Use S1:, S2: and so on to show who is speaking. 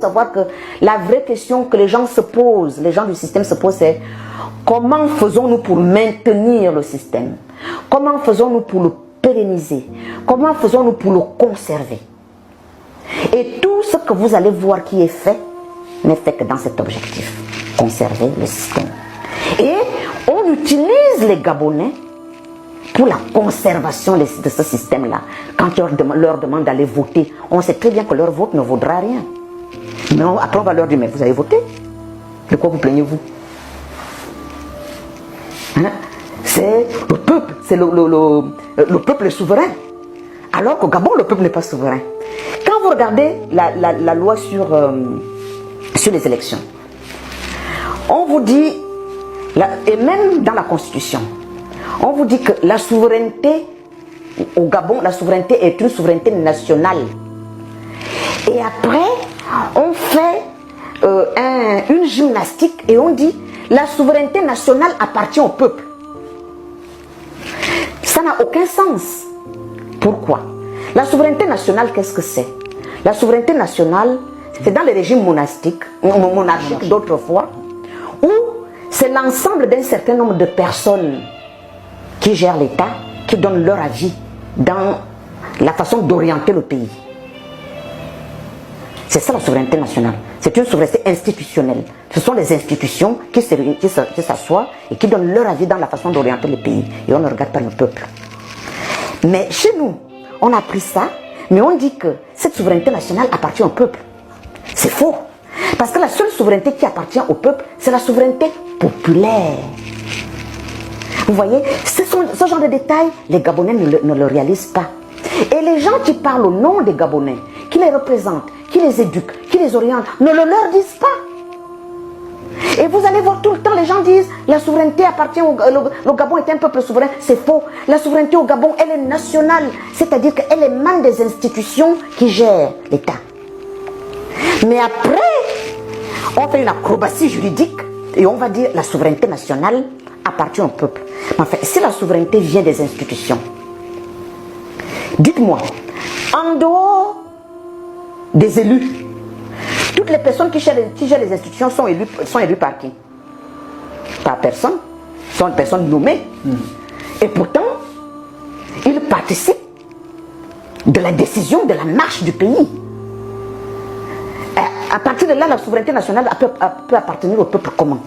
S1: Savoir que la vraie question que les gens se posent, les gens du système se posent, c'est comment faisons-nous pour maintenir le système? Comment faisons-nous pour le pérenniser? Comment faisons-nous pour le conserver? Et tout ce que vous allez voir qui est fait, n'est fait que dans cet objectif, conserver le système. Et on utilise les Gabonais pour la conservation de ce système-là. Quand on leur demande d'aller voter, on sait très bien que leur vote ne vaudra rien. Mais après on va leur dire, mais vous avez voté? De quoi vous plaignez-vous? Hein? C'est le peuple, c'est le peuple est souverain. Alors qu'au Gabon, le peuple n'est pas souverain. Quand vous regardez la loi sur les élections, on vous dit, et même dans la Constitution, on vous dit que la souveraineté au Gabon, la souveraineté est une souveraineté nationale. Et après, on fait une gymnastique et on dit la souveraineté nationale appartient au peuple. Ça n'a aucun sens. Pourquoi? La souveraineté nationale, qu'est-ce que c'est? La souveraineté nationale, c'est dans les régimes monarchiques d'autrefois, où c'est l'ensemble d'un certain nombre de personnes qui gèrent l'État, qui donnent leur avis dans la façon d'orienter le pays. C'est ça la souveraineté nationale. C'est une souveraineté institutionnelle. Ce sont les institutions qui s'assoient et qui donnent leur avis dans la façon d'orienter le pays. Et on ne regarde pas le peuple. Mais chez nous, on a pris ça, mais on dit que cette souveraineté nationale appartient au peuple. C'est faux. Parce que la seule souveraineté qui appartient au peuple, c'est la souveraineté populaire. Vous voyez, ce genre de détails, les Gabonais ne le réalisent pas. Et les gens qui parlent au nom des Gabonais, qui les représentent, qui les éduquent, qui les orientent, ne le leur disent pas. Et vous allez voir tout le temps, les gens disent, la souveraineté appartient le Gabon est un peuple souverain. C'est faux. La souveraineté au Gabon, elle est nationale. C'est-à-dire qu'elle émane des institutions qui gèrent l'État. Mais après, on fait une acrobatie juridique et on va dire la souveraineté nationale appartient au peuple. Enfin, si la souveraineté vient des institutions, dites-moi, en dehors des élus, toutes les personnes qui gèrent les institutions sont élues par qui? Par personne. Sont des personnes nommées. Et pourtant, ils participent de la décision, de la marche du pays. À partir de là, la souveraineté nationale peut appartenir au peuple comment?